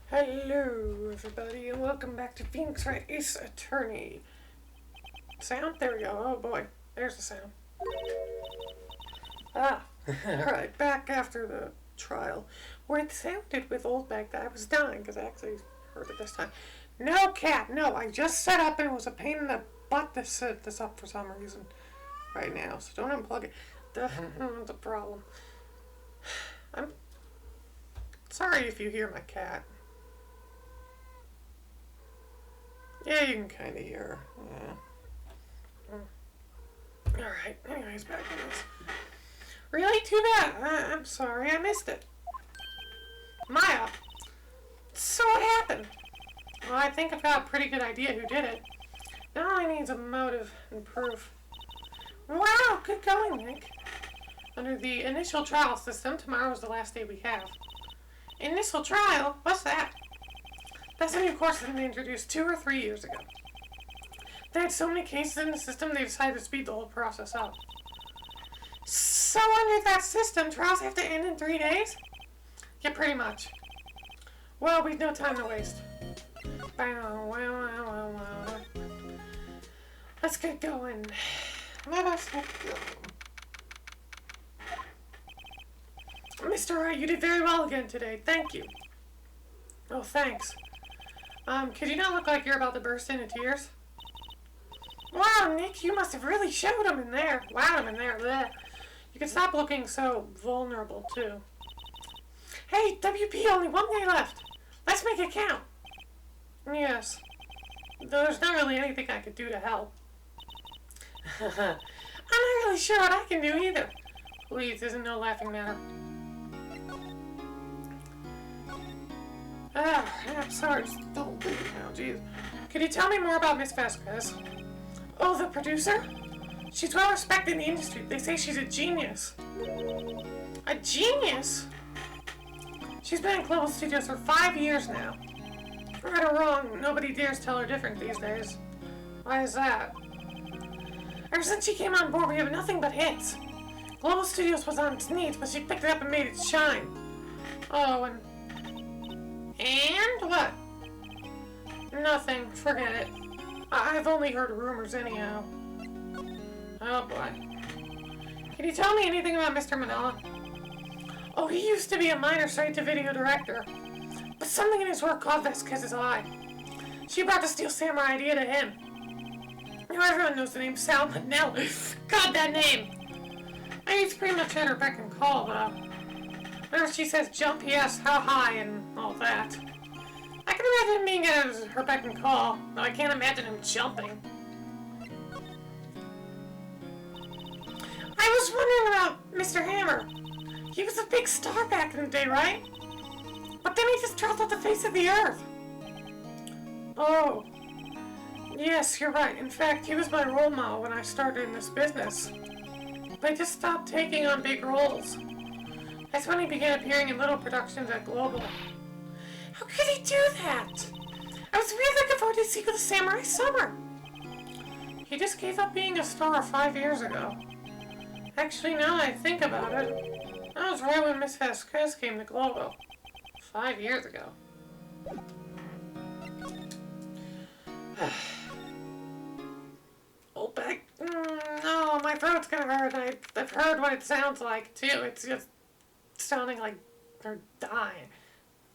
Hello, everybody, and welcome back to Phoenix Wright Ace Attorney. Sound? There we go. Oh boy, there's the sound. Alright, back after the trial, where it sounded with old back that I was dying, because I actually heard it this time. No, cat, no, I just set up and it was a pain in the butt to set this up for some reason right now, so don't unplug it. The problem. I'm sorry if you hear my cat. Yeah, you can kind of hear her. Yeah. Alright, anyways, back to this. Really? Too bad. I'm sorry, I missed it. Maya! So what happened? Well, I think I've got a pretty good idea who did it. Now all I need is a motive and proof. Wow, good going, Nick. Under the initial trial system, tomorrow is the last day we have. Initial trial? What's that? That's a new course that they introduced 2 or 3 years ago. They had so many cases in the system, they decided to speed the whole process up. So under that system, trials have to end in 3 days? Yeah, pretty much. Well, we've no time to waste. Let's get going. Let us get going. Mr. Wright, you did very well again today. Thank you. Oh, thanks. Could you not look like you're about to burst into tears? Wow, Nick, you must have really showed him in there. Wowed him in there. Blech. You can stop looking so vulnerable, too. Hey, WP, only 1 day left. Let's make it count. Yes. Though there's not really anything I could do to help. I'm not really sure what I can do either. Please, isn't no laughing matter. I'm sorry, just don't leave now, jeez. Could you tell me more about Miss Vasquez? Oh, the producer? She's well respected in the industry. They say she's a genius. A genius? She's been in Global Studios for 5 years now. Right or wrong, nobody dares tell her different these days. Why is that? Ever since she came on board, we have nothing but hits. Global Studios was on its knees, but she picked it up and made it shine. Oh, and what? Nothing. Forget it. I've only heard rumors anyhow. Oh boy. Can you tell me anything about Mr. Manila? Oh, he used to be a minor straight-to-video director. But something in his work caught Vasquez's eye. She brought the Steel Samurai idea to him. You know, everyone knows the name Sal Manila. God, that name! I mean, it's pretty much at her beck and call, but whenever she says jump, yes, how high, and all that. I can imagine him being at her beck and call, though I can't imagine him jumping. I was wondering about Mr. Hammer. He was a big star back in the day, right? But then he just dropped off the face of the earth. Oh. Yes, you're right. In fact, he was my role model when I started in this business. But I just stopped taking on big roles. That's when he began appearing in little productions at Global. How could he do that? I was really looking forward to Secret of the Samurai Summer. He just gave up being a star 5 years ago. Actually, now that I think about it, that was right when Miss Vasquez came to Global. 5 years ago. Oh, back. No, my throat's gonna hurt. I've heard what it sounds like, too. It's just sounding like they're dying.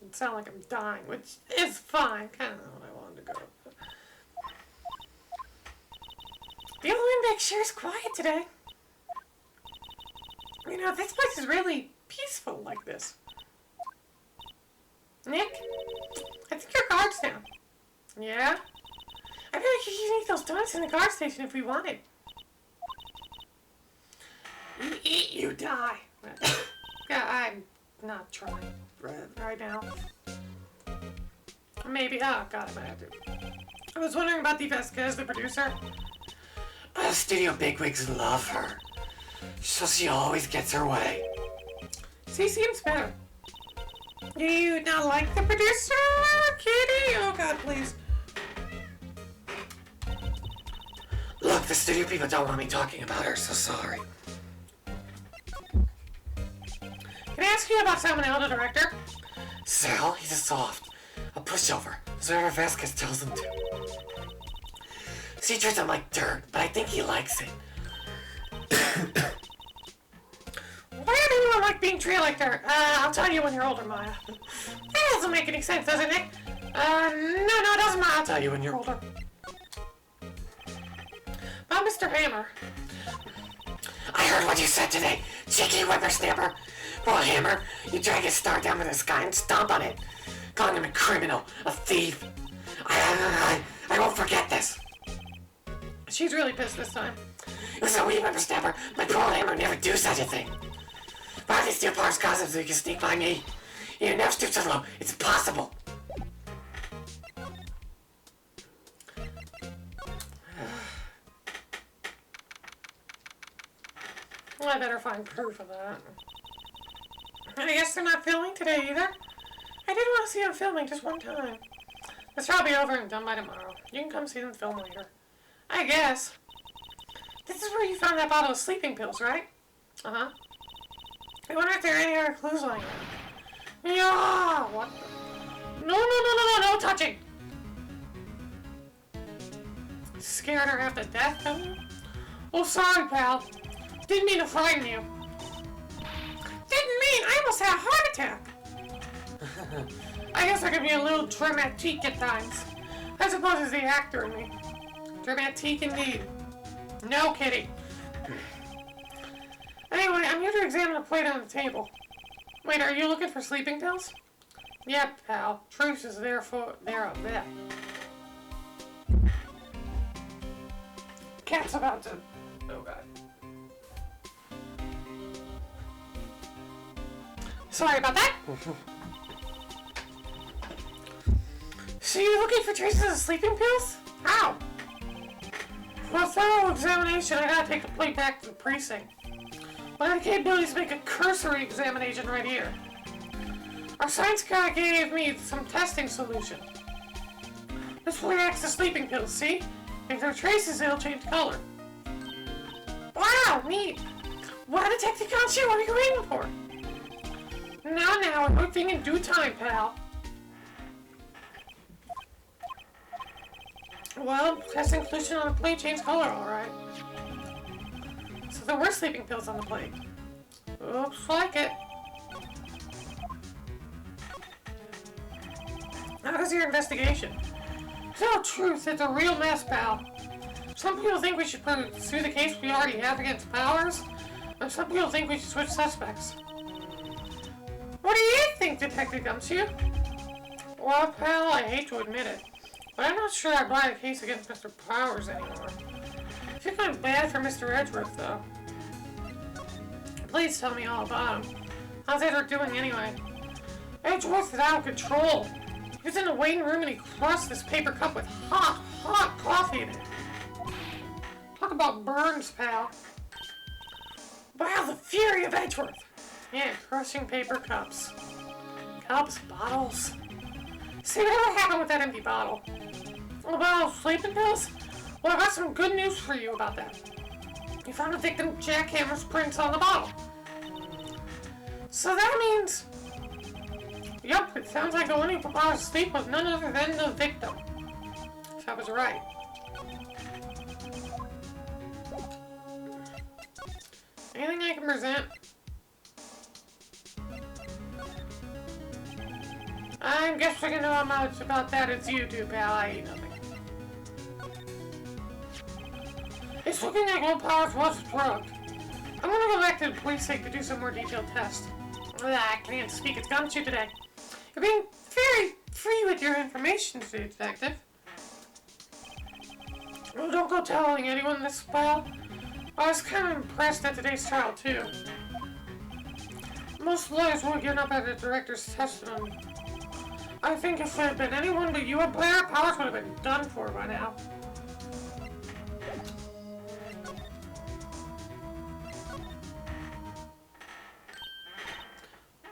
It sounds like I'm dying, which is fine. Kind of what I wanted to go with. The old one back sure is quiet today. You know, this place is really peaceful like this. Nick? I think your guard's down. Yeah? I feel like you could eat those donuts in the guard station if we wanted. You eat, you die. Yeah, I'm not trying right now. Maybe. Oh, God, I might have to. I was wondering about the Vasquez, the producer. Studio bigwigs love her. So she always gets her way. She seems better. Do you not like the producer, Kitty? Oh, God, please. Look, the studio people don't want me talking about her, so sorry. Can I ask you about Salmonella, the director? Sal, he's a soft. A pushover. That's whatever Vasquez tells him to. So he treats him like dirt, but I think he likes it. Why does anyone like being treated like dirt? I'll tell you when you're older, Maya. That doesn't make any sense, does it, Nick? No, it doesn't matter. I'll tell you when you're older. About Mr. Hammer. I heard what you said today, cheeky whippersnapper. Well, Hammer, you drag his star down to the sky and stomp on it, calling him a criminal, a thief. I won't forget this. She's really pissed this time. It was a wee whippersnapper. My poor Hammer never do such a thing. Why do they steal Park's costume so you can sneak by me? You never stoop so low. It's impossible. Well, I better find proof of that. I guess they're not filming today either. I did want to see them filming just one time. It's probably over and done by tomorrow. You can come see them film later. I guess. This is where you found that bottle of sleeping pills, right? Uh-huh. I wonder if there are any other clues lying around. Yeah, what the... No touching! Scared her half to death, haven't you? Oh, sorry, pal. Didn't mean to frighten you. Didn't mean, I almost had a heart attack. I guess I could be a little dramatique at times. I suppose it's the actor in me. Dramatique indeed. No kidding. Anyway, I'm here to examine the plate on the table. Wait, are you looking for sleeping pills? Yep, pal. Truce is there up there. Cat's about to... Oh, God. Sorry about that. So you're looking for traces of sleeping pills? How? For a thorough examination, I gotta take the plate back to the precinct. But I have the capabilities to make a cursory examination right here. Our science guy gave me some testing solution. This reacts to sleeping pills, see? If there are traces, it'll change color. Wow, neat! Well, Detective Conchu, what are you waiting for? Now, everything in due time, pal. Well, testing solution on the plate changed color, alright. So there were sleeping pills on the plate. Looks like it. How is your investigation? To tell the truth, it's a real mess, pal. Some people think we should pursue the case we already have against Powers, and some people think we should switch suspects. What do you think, Detective Gumshoe? Well, pal, I hate to admit it, but I'm not sure I buy a case against Mr. Powers anymore. I feel kind of bad for Mr. Edgeworth, though. Please tell me all about him. How's Edward doing anyway? Edgeworth is out of control. He was in the waiting room and he crushed this paper cup with hot coffee in it. Talk about burns, pal. Wow, the fury of Edgeworth. Yeah, crushing paper cups. Cups, bottles. See, whatever happened with that empty bottle? A bottle of sleeping pills? Well, I got some good news for you about that. You found the victim jackhammer's prints on the bottle. So that means... Yep, it sounds like the one who put Powers to sleep was none other than the victim. So I was right. Anything I can present? I guess I can know how much about that as you do, pal. I eat nothing. It's looking like old Powers was drugged. I'm gonna go back to the precinct to do some more detailed tests. I can't speak, it's Gumshoe today. You're being very free with your information, Detective. Well, don't go telling anyone this, pal. I was kind of impressed at today's trial, too. Most lawyers won't get up at the director's testimony. I think if it had been anyone but you up there, Powers would have been done for by now.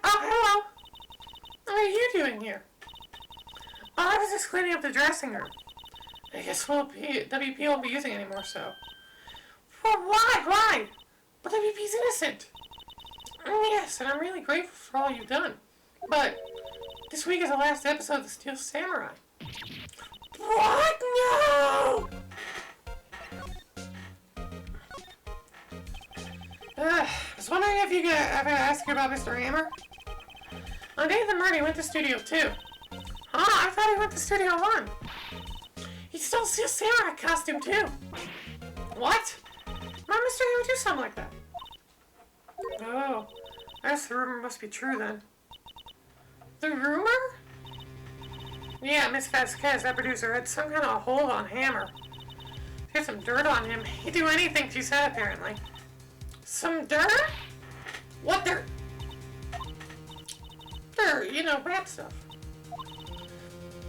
Oh, hello. What are you doing here? Oh, I was just cleaning up the dressing room. I guess WP won't be using anymore, so... Well, why? But WP's innocent. Yes, and I'm really grateful for all you've done. But This week is the last episode of The Steel Samurai. What? No! I was wondering if you could ever ask you about Mr. Hammer? On the day of the murder, he went to Studio 2. Huh? I thought he went to Studio 1. He stole Steel Samurai costume, too. What? Why would Mr. Hammer do something like that? Oh, I guess the rumor must be true, then. The rumor? Yeah, Miss Vasquez, that producer, had some kind of hold on Hammer. She had some dirt on him. He'd do anything she said, apparently. Some dirt? What dirt? Dirt, you know, rap stuff.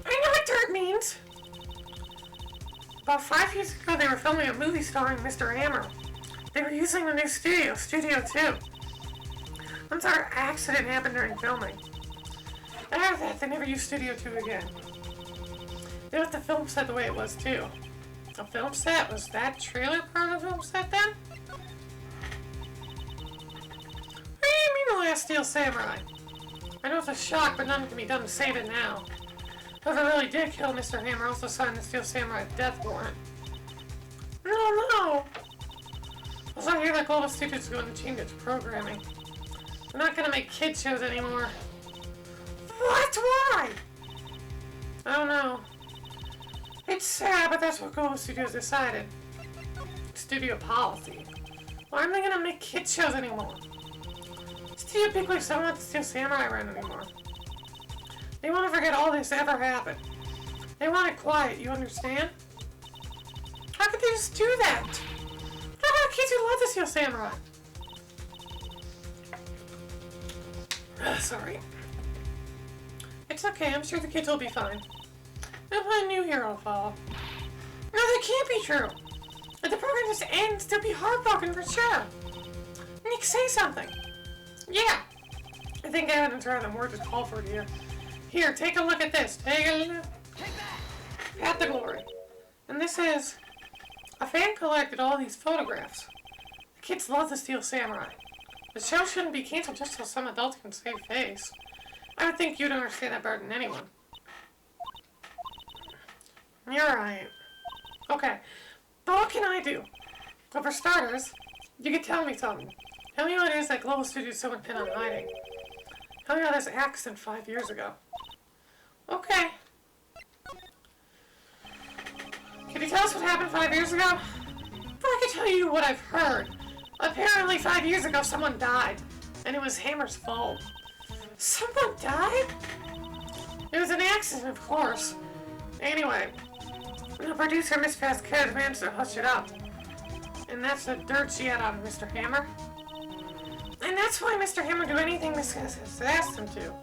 I know what dirt means. About 5 years ago, they were filming a movie starring Mr. Hammer. They were using the new studio, Studio 2. Once our accident happened during filming. After that, they never used Studio 2 again. They left the film set the way it was, too. A film set? Was that trailer part of the film set, then? What do you mean, the last Steel Samurai? I know it's a shock, but nothing can be done to save it now. Whoever really did kill Mr. Hammer also signed the Steel Samurai death warrant. No! Also, I hear that Global Studios is going to change its programming. They're not going to make kids shows anymore. What? Why? I don't know. It's sad, but that's what Global Studios decided. Studio policy. Why aren't they going to make kids shows anymore? Studio Bigwigs don't want the Steel Samurai around anymore. They want to forget all this ever happened. They want it quiet, you understand? How could they just do that? What about kids who love the Steel Samurai? Sorry. It's okay, I'm sure the kids will be fine. They'll find a new hero to follow. No, that can't be true. If the program just ends, they'll be heartbroken for sure. Nick, say something. Yeah. I think evidence rather than words is called for here. Here, take a look at this. Take a look. At the glory. And this is... A fan collected all these photographs. The kids love the Steel Samurai. The show shouldn't be canceled just so some adults can save face. I would think you'd understand that better than anyone. You're right. Okay, but what can I do? Well, for starters, you could tell me something. Tell me what it is that Global Studios so intent on hiding. Tell me about this accident 5 years ago. Okay. Can you tell us what happened 5 years ago? But I can tell you what I've heard. Apparently 5 years ago someone died, and it was Hammer's fault. Someone died? It was an accident, of course. Anyway, the producer, Miss Vasquez, managed to hush it up. And that's the dirt she had on Mr. Hammer. And that's why Mr. Hammer do anything Miss Vasquez asked him to.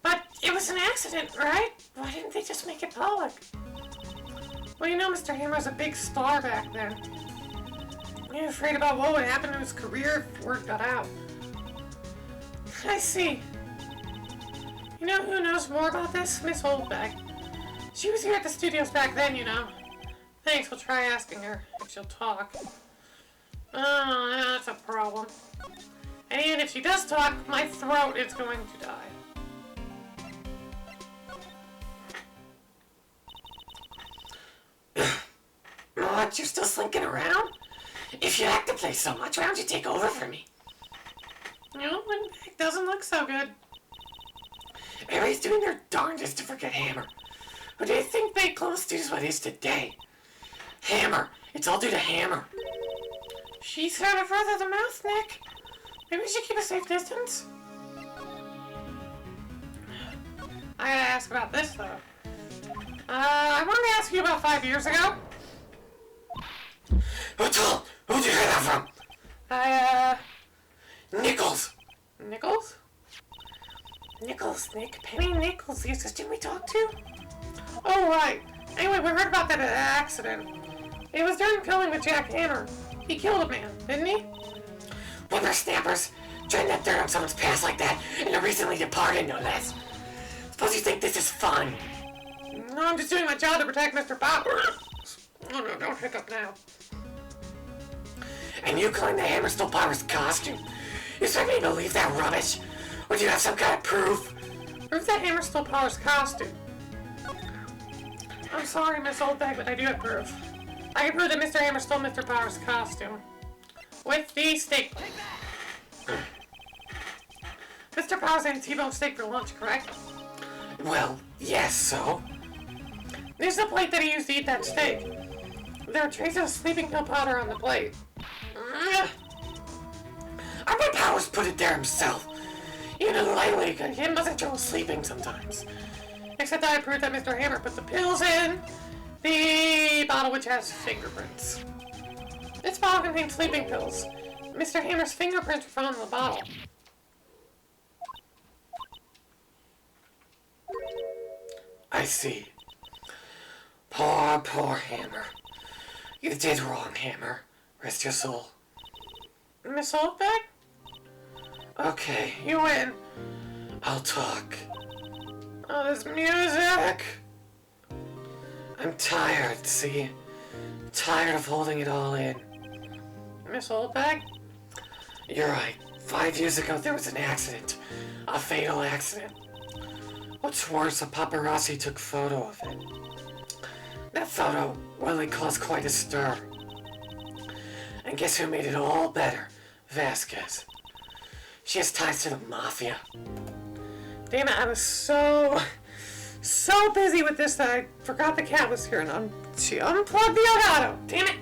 But it was an accident, right? Why didn't they just make it public? Well, you know Mr. Hammer was a big star back then. He was afraid about what would happen to his career if word got out. I see. You know who knows more about this? Miss Holdback. She was here at the studios back then, you know. Thanks, we'll try asking her if she'll talk. Oh, that's a problem. And if she does talk, my throat is going to die. What, you're still slinking around? If you like to play so much, why don't you take over for me? You know, it doesn't look so good. Everybody's doing their darndest to forget Hammer. Who do you think made Global Studios what it is today? Hammer. It's all due to Hammer. She's had a further the mouth, Nick. Maybe we should keep a safe distance. I gotta ask about this, though. I wanted to ask you about 5 years ago. Who'd you hear that from? Nichols. Nichols? Nichols, Nick. Penny Nichols, the assistant we talked to? Oh, right. Anyway, we heard about that accident. It was during filming with Jack Hammer. He killed a man, didn't he? Whippersnappers, trying to dirt on someone's past like that, and a recently departed, no less. Suppose you think this is fun. No, I'm just doing my job to protect Mr. Popper. Oh no, don't hiccup now. And you claim that Hammer stole Popper's costume? You expect me to believe that rubbish? Or do you have some kind of proof? Who's that Hammer Still Powers costume? I'm sorry, Miss Oldbag, but I do approve. I approve that Mr. Hammer stole Mr. Powers' costume. With the steak. Mr. Powers ate T-bone steak for lunch, correct? Well, yes, so? There's the plate that he used to eat that steak. There are traces of sleeping pill powder on the plate. I bet Powers put it there himself. Even lightly, he must have trouble sleeping sometimes. Except I approve that Mr. Hammer put the pills in the bottle which has fingerprints. This bottle contains sleeping pills. Mr. Hammer's fingerprints were found in the bottle. I see. Poor Hammer. You did wrong, Hammer. Rest your soul. Miss Oldbag? Okay, you win. I'll talk. Oh, this music! I'm tired, see? Tired of holding it all in. Miss Oldbag? You're right. 5 years ago, there was an accident. A fatal accident. What's worse, a paparazzi took photo of it. That photo really caused quite a stir. And guess who made it all better? Vasquez. She has ties to the mafia. Damn it, I was so busy with this that I forgot the cat was here and she unplugged the Elgato. Damn it.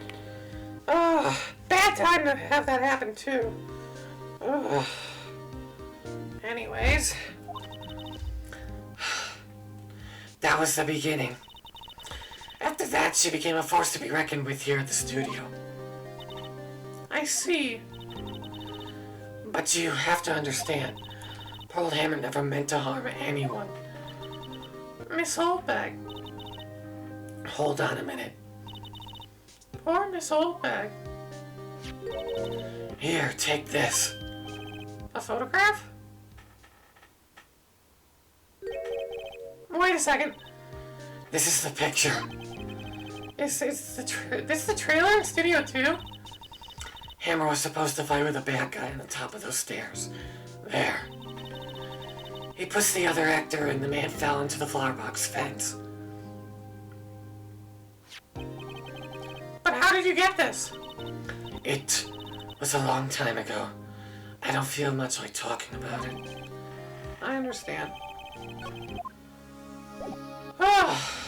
Oh, bad time to have that happen too. Oh. Anyways. That was the beginning. After that, she became a force to be reckoned with here at the studio. I see. But you have to understand, Pearl Hammer never meant to harm anyone. Miss Oldbag. Hold on a minute. Poor Miss Oldbag. Here, take this. A photograph? Wait a second. This is the picture. Is this the trailer in Studio 2? Hammer was supposed to fight with a bad guy on the top of those stairs. There. He pushed the other actor and the man fell into the flower box fence. But how did you get this? It was a long time ago. I don't feel much like talking about it. I understand. Oh.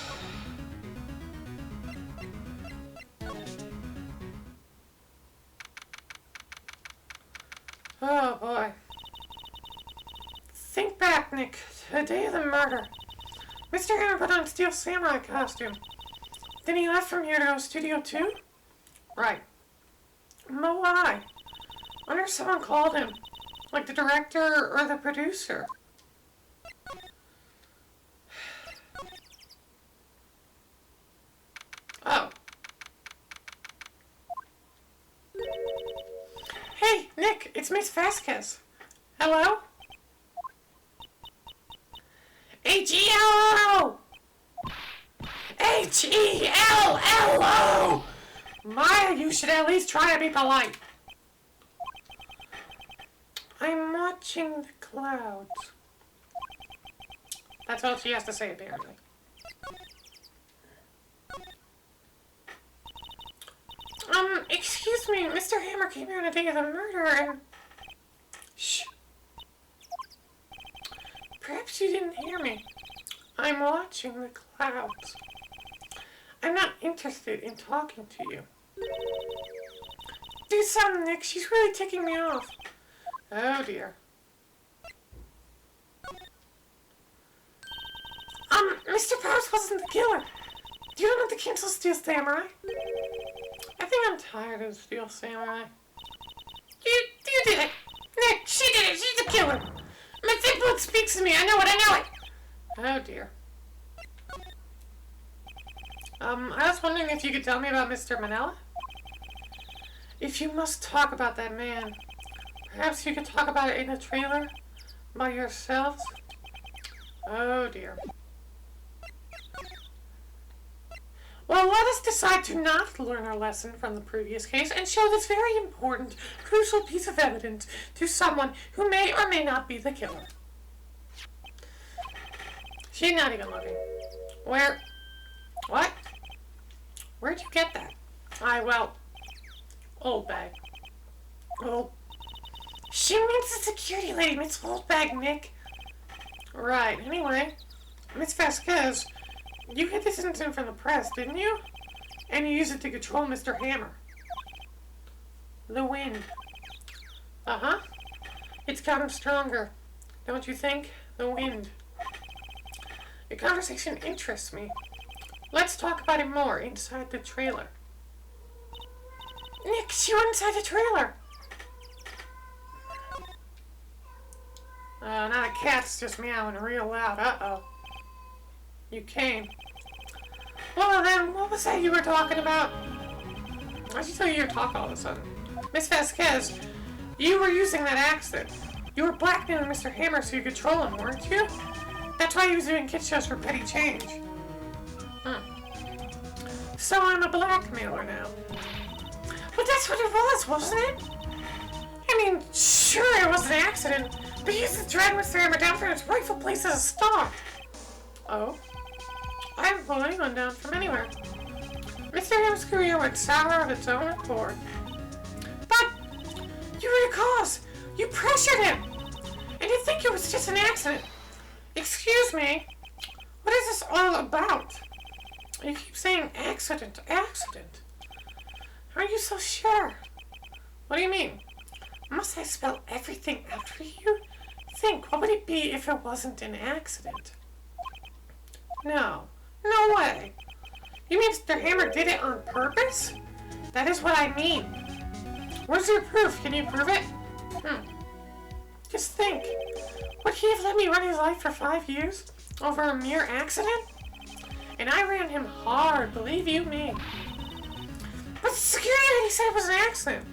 Oh boy. Think back, Nick, to the day of the murder. Mr. Hammer put on Steel Samurai costume. Then he left from here to go to Studio 2? Right. But why? Wonder if someone called him. Like the director or the producer. Oh. Hey, Nick, it's Miss Vasquez. Hello? H-E-L-L-O! H-E-L-L-O! Maya, you should at least try to be polite. I'm watching the clouds. That's all she has to say, apparently. Excuse me, Mr. Hammer came here on the day of the murder and... Shh. Perhaps you didn't hear me. I'm watching the clouds. I'm not interested in talking to you. Do something, Nick. She's really ticking me off. Oh, dear. Mr. Powers wasn't the killer. You don't have to cancel Steel Samurai. I think I'm tired of Steel Samurai. You did it. Nick, she did it. She's the killer. My thick blood speaks to me. I know it. Oh, dear. I was wondering if you could tell me about Mr. Manella? If you must talk about that man, perhaps you could talk about it in a trailer? By yourselves? Oh, dear. Well, let us decide to not learn our lesson from the previous case and show this very important, crucial piece of evidence to someone who may or may not be the killer. She's not even looking. Where? What? Where'd you get that? Old bag. Oh. She means the security lady, Miss Old Bag, Nick. Right, anyway. Miss Vasquez, you hid this incident from the press, didn't you? And you used it to control Mr. Hammer. The wind. Uh-huh. It's gotten stronger. Don't you think? The wind. Your conversation interests me. Let's talk about it more inside the trailer. Nick, she went inside the trailer. Not a cat's just meowing real loud. Uh-oh. You came. Well then, what was that you were talking about? Why'd you tell you your talk all of a sudden? Miss Vasquez, you were using that accident. You were blackmailing Mr. Hammer so you could troll him, weren't you? That's why he was doing kid shows for petty change. So I'm a blackmailer now. But that's what it was, wasn't it? I mean, sure it was an accident, but you used to drag Mr. Hammer down from his rightful place as a star. Oh? I haven't pulled anyone down from anywhere. Mr. Hammer's career went sour of its own accord. But you were the cause. You pressured him. And you think it was just an accident. Excuse me. What is this all about? You keep saying accident, accident. How are you so sure? What do you mean? Must I spell everything out for you? Think, what would it be if it wasn't an accident? No. No way. You mean Mr. Hammer did it on purpose? That is what I mean. Where's your proof? Can you prove it? Just think. Would he have let me run his life for 5 years? Over a mere accident? And I ran him hard, believe you me. But the security lady said it was an accident.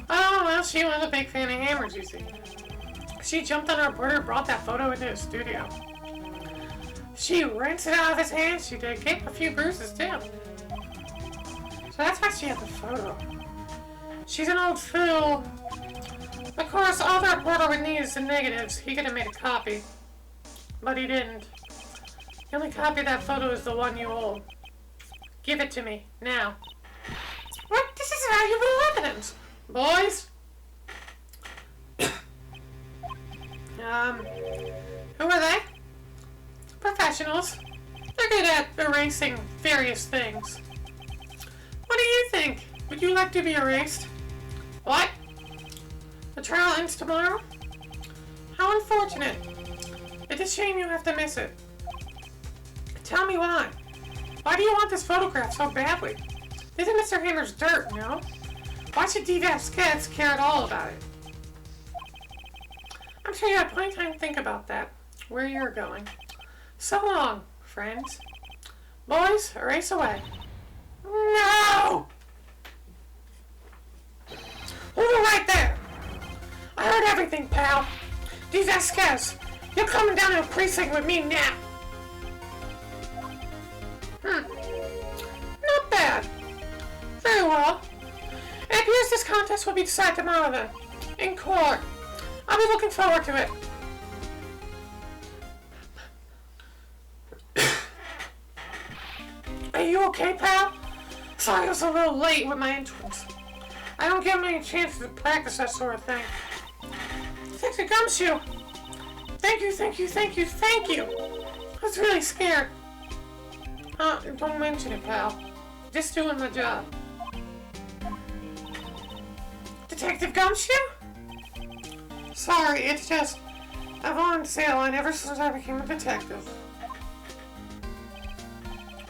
Oh, well, she was a big fan of Hammers, you see. She jumped on our border and brought that photo into the studio. She rinsed it out of his hands. She did get a few bruises, too. So that's why she had the photo. She's an old fool. Of course, all the reporter would need is the negatives. He could have made a copy. But he didn't. The only copy of that photo is the one you hold. Give it to me, now. What? This is valuable evidence. Boys? Who are they? Professionals. They're good at erasing various things. What do you think? Would you like to be erased? What? The trial ends tomorrow? How unfortunate. It's a shame you have to miss it. Tell me why. Why do you want this photograph so badly? This is Mr. Hammer's dirt, no? Why should D. Vasquez care at all about it? I'm sure you had plenty of time to think about that. Where you're going. So long, friends. Boys, erase away. No! Hold it right there! I heard everything, pal. D. Vasquez, you're coming down to the precinct with me now. Not bad. Very well. It appears this contest will be decided tomorrow then. In court. I'll be looking forward to it. Are you okay, pal? Sorry I was a little late with my entrance. I don't get many chances to practice that sort of thing. Sexy gumshoe! Thank you, thank you, thank you, thank you! I was really scared. Don't mention it, pal. Just doing my job. Detective Gumshoe? Sorry, it's just I've wanted to say a line ever since I became a detective.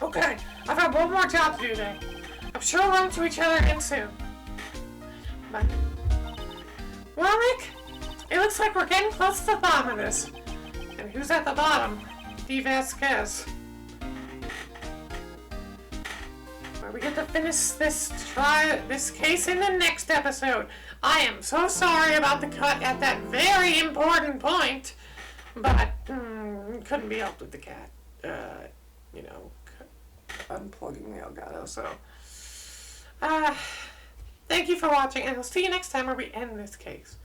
Okay, I've got one more job to do today. I'm sure we'll run into each other again soon. Bye. Well, Nick, it looks like we're getting close to the bottom of this. And who's at the bottom? D. Vasquez. Where we get to finish this case in the next episode. I am so sorry about the cut at that very important point, but couldn't be helped with the cat. Unplugging the Elgato. So, thank you for watching, and I'll see you next time where we end this case.